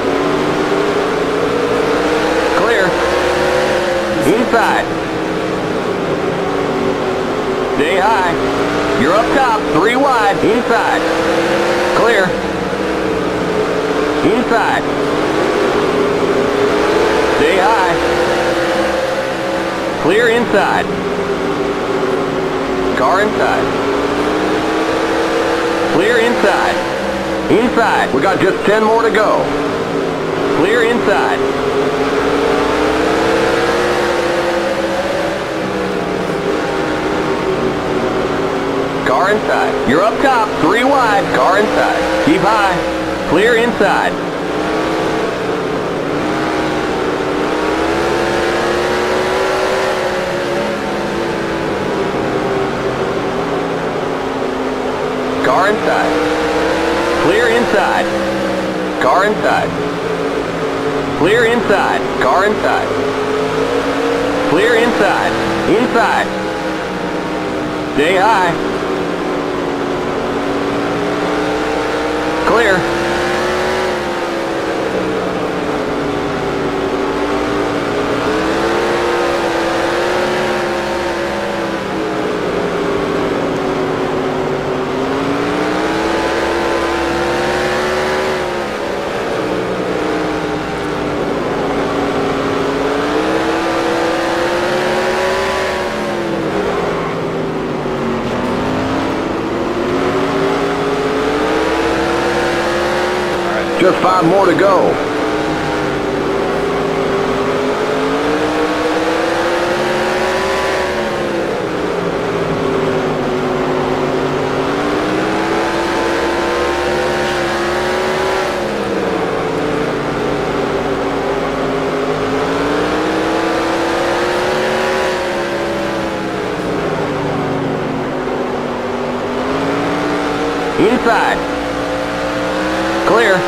Clear. Inside. Stay high. You're up top. 3 wide. Inside. Clear. Inside. Stay high. Clear inside. Car inside. Clear inside. Inside. We got just 10 more to go. Clear inside. Car inside. You're up top. 3 wide. Car inside. Keep high. Clear inside. Car inside. Clear inside. Car inside. Clear inside. Car inside. Clear inside. Inside. Stay high. Clear. Just 5 more to go. Inside. Clear.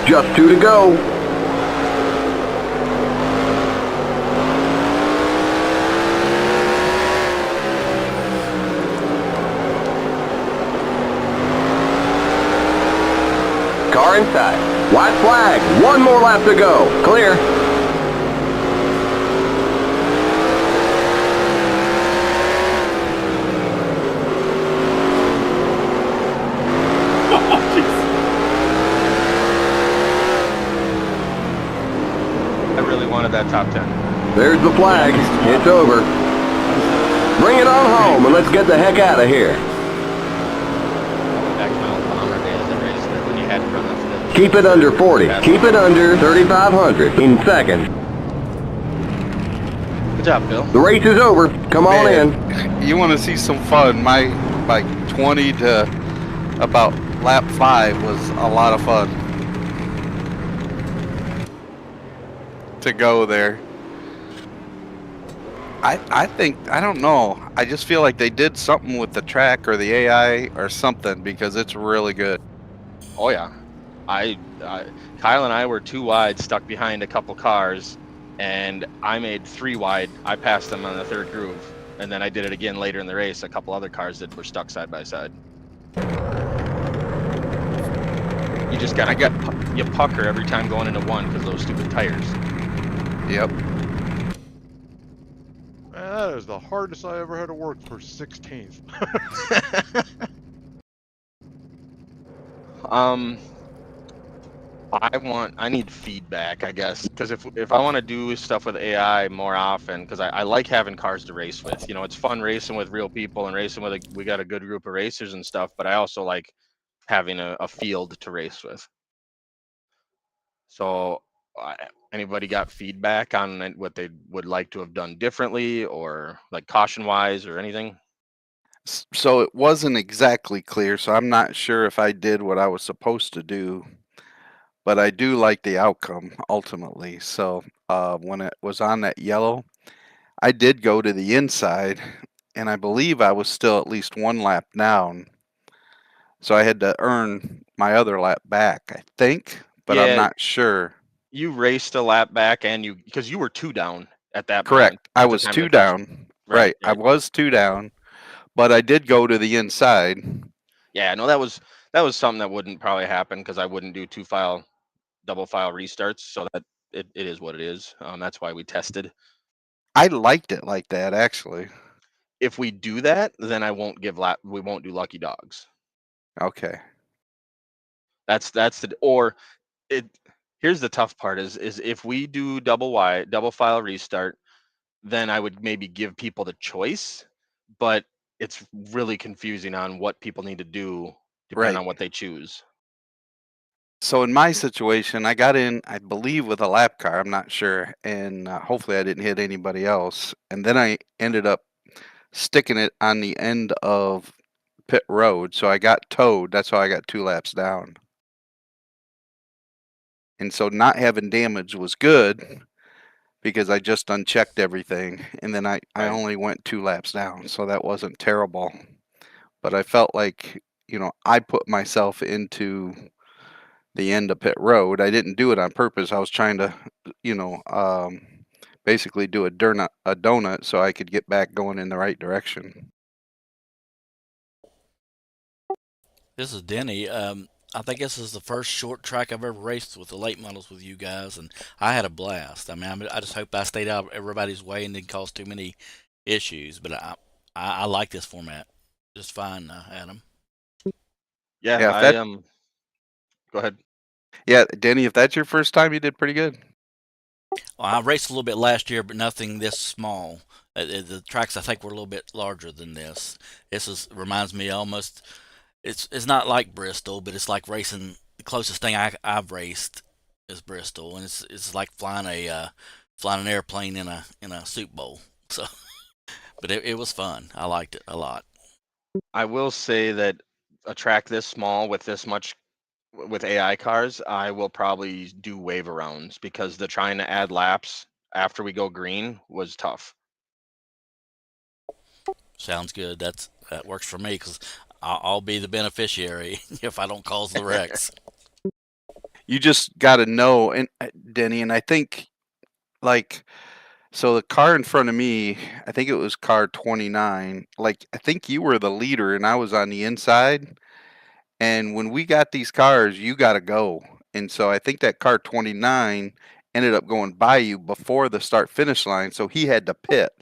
Just 2 to go. Car inside. White flag. 1 more lap to go. Clear. Wanted that top 10. There's the flag. It's over. Bring it on home and let's get the heck out of here. Back to my old bomber days and raced it when you had to run the Keep it under 40. Keep it under 3,500 in second. Good job, Bill. The race is over. Come on in. You want to see some fun? My like 20 to about lap 5 was a lot of fun to go there. I think, I don't know, I just feel like they did something with the track or the AI or something, because it's really good. Oh yeah, Kyle and I were 2 wide, stuck behind a couple cars, and I made 3 wide. I passed them on the 3rd groove, and then I did it again later in the race. A couple other cars that were stuck side by side. You just gotta you pucker every time going into one because of those stupid tires. Yep. Man, that is the hardest I ever had to work for 16th. I need feedback, I guess, because if I want to do stuff with AI more often, because I like having cars to race with. You know, it's fun racing with real people and racing with we got a good group of racers and stuff, but I also like having a field to race with. So, anybody got feedback on what they would like to have done differently, or like caution wise, or anything? So it wasn't exactly clear, so I'm not sure if I did what I was supposed to do, but I do like the outcome ultimately. So when it was on that yellow, I did go to the inside, and I believe I was still at least one lap down. So I had to earn my other lap back, I think, but I'm Yeah, not sure. you raced a lap back, and because you were 2 down at that moment Correct. I at the was time of two the caution. down. Right, Right. I right. was two down, but I did go to the inside. Yeah, no, that was something that wouldn't probably happen because I wouldn't do double file restarts. So that it is what it is. That's why we tested. I liked it like that, actually. If we do that, then we won't do lucky dogs. Okay. That's the or it. Here's the tough part is if we do double file restart, then I would maybe give people the choice, but it's really confusing on what people need to do depending Right. on what they choose. So in my situation, I got in, I believe, with a lap car. I'm not sure, and hopefully I didn't hit anybody else. And then I ended up sticking it on the end of pit road, so I got towed. That's how I got 2 laps down. And so not having damage was good because I just unchecked everything, and then I Right. only went 2 laps down, so that wasn't terrible. But I felt like, I put myself into the end of pit road. I didn't do it on purpose. I was trying to, you know, um, basically do a donut so I could get back going in the right direction. This is Denny. I think this is the first short track I've ever raced with the late models with you guys, and I had a blast. I mean, I just hope I stayed out of everybody's way and didn't cause too many issues. But I like this format just fine, Adam. Yeah, Yeah, if that, go ahead. yeah, Denny, if that's your first time, you did pretty good. Well, I raced a little bit last year, but nothing this small. The tracks I think were a little bit larger than this. Reminds me almost. It's not like Bristol, but it's like racing. The closest thing I've raced is Bristol, and it's like flying an airplane in a soup bowl. So, but it was fun. I liked it a lot. I will say that a track this small with this much with AI cars, I will probably do wave arounds because the trying to add laps after we go green was tough. Sounds good. That works for me because I'll be the beneficiary if I don't cause the wrecks. You just got to know, and Denny, and I think like so the car in front of me, I think it was car 29. Like I think you were the leader, and I was on the inside. And when we got these cars, you got to go. And so I think that car 29 ended up going by you before the start finish line, so he had to pit.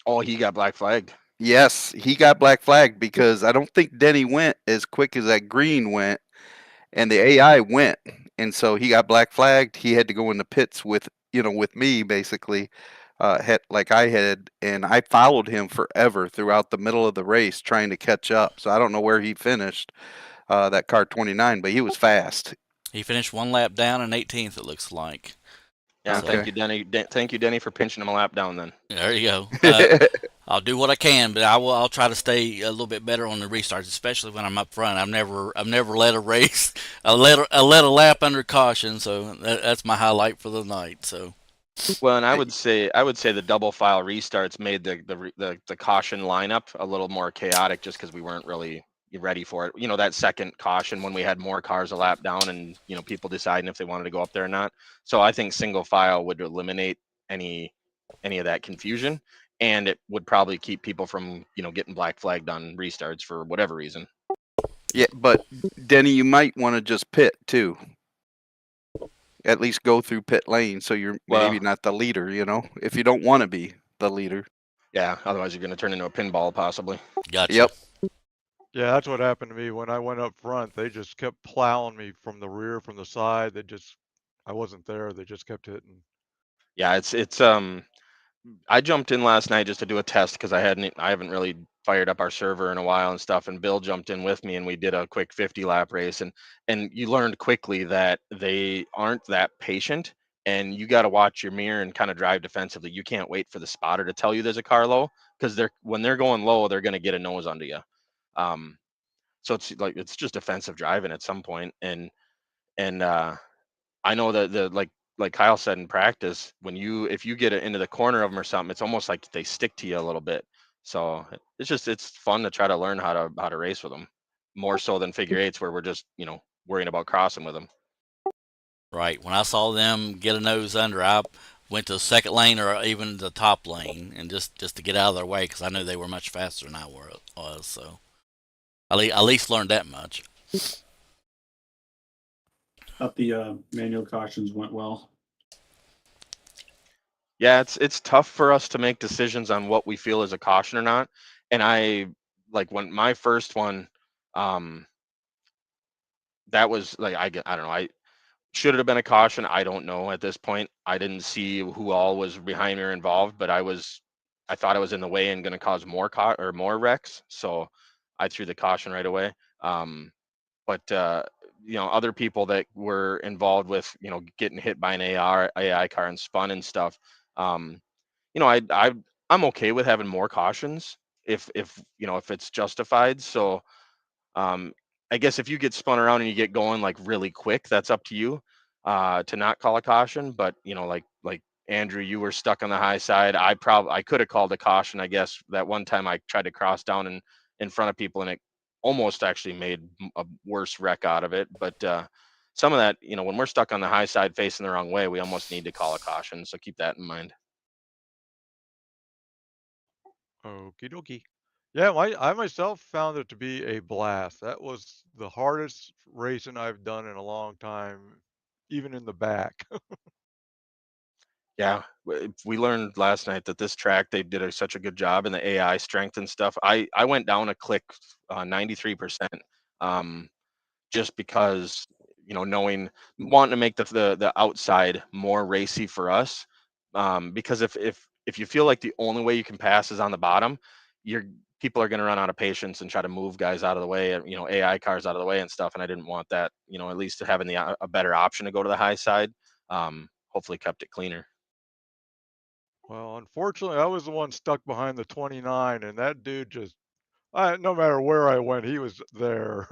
Oh, he got black flagged. Yes, he got black flagged because I don't think Denny went as quick as that green went, and the AI went, and so he got black flagged. He had to go in the pits with me basically, like I had, and I followed him forever throughout the middle of the race trying to catch up. So I don't know where he finished, that car 29, but he was fast. He finished one lap down in 18th. It looks like. Yeah, So thank Okay. you, Denny. Thank you, Denny, for pinching him a lap down. Then there you go. I'll do what I can, but I'll try to stay a little bit better on the restarts, especially when I'm up front. I've never led a race. I led a lap under caution, so that's my highlight for the night. So well, and I would say the double file restarts made the caution lineup a little more chaotic just because we weren't really ready for it. That second caution when we had more cars a lap down and people deciding if they wanted to go up there or not. So I think single file would eliminate any of that confusion, and it would probably keep people from getting black flagged on restarts for whatever reason. Yeah, but Denny, you might want to just pit too. At least go through pit lane so you're maybe Well, not the leader, if you don't want to be the leader. yeah. Otherwise, you're going to turn into a pinball possibly. gotcha. Yep. Yeah, that's what happened to me when I went up front. They just kept plowing me from the rear, from the side. I wasn't there. They just kept hitting. Yeah, it's I jumped in last night just to do a test because I haven't really fired up our server in a while and stuff. And Bill jumped in with me, and we did a quick 50 lap race. And you learned quickly that they aren't that patient, and you got to watch your mirror and kind of drive defensively. You can't wait for the spotter to tell you there's a car low, because when they're going low, they're going to get a nose under you. Um, so it's just defensive driving at some point, and I know that like Kyle said in practice, if you get it into the corner of them or something, it's almost like they stick to you a little bit. So it's fun to try to learn how to race with them, more so than figure eights where we're just worrying about crossing with them. Right. When I saw them get a nose under, I went to the second lane or even the top lane, and just to get out of their way because I knew they were much faster than I was. So at least learned that much. Thought the manual cautions went well. Yeah, it's tough for us to make decisions on what we feel is a caution or not. And I like when my first one, um, that was like I don't know. Should it have been a caution? I don't know at this point. I didn't see who all was behind me or involved, but I thought I was in the way and going to cause more wrecks, so I threw the caution right away. But other people that were involved with getting hit by an AI car and spun and stuff. Um, I'm okay with having more cautions if it's justified. So um, I guess if you get spun around and you get going like really quick, that's up to you to not call a caution. But like Andrew, you were stuck on the high side. I could have called a caution. I guess that one time I tried to cross down in front of people, and it almost actually made a worse wreck out of it. But some of that, when we're stuck on the high side facing the wrong way, we almost need to call a caution. So keep that in mind. Okie dokie. Yeah, I myself found it to be a blast. That was the hardest racing I've done in a long time, even in the back. Yeah, we learned last night that this track they did such a good job in the AI strength and stuff. I went down a click, 93%, um, just because wanting to make the outside more racy for us. Because if you feel like the only way you can pass is on the bottom, your people are going to run out of patience and try to move guys out of the way, AI cars out of the way and stuff. And I didn't want that. At least having a better option to go to the high side, hopefully kept it cleaner. Well, unfortunately, I was the one stuck behind the 29, and that dude just, no matter where I went, he was there.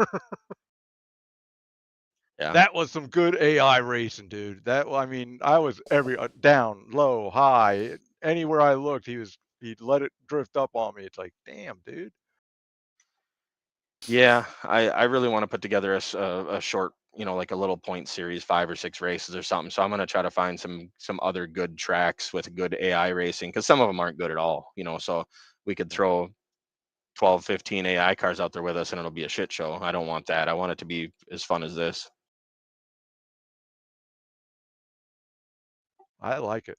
Yeah. That was some good AI racing, dude. I mean, I was down, low, high, anywhere I looked, he'd let it drift up on me. It's like, damn, dude. Yeah, I really want to put together a short, like a little point series, 5 or 6 races or something. So I'm gonna try to find some other good tracks with good AI racing, because some of them aren't good at all. So we could throw 12, 15 AI cars out there with us, and it'll be a shit show. I don't want that. I want it to be as fun as this. I like it.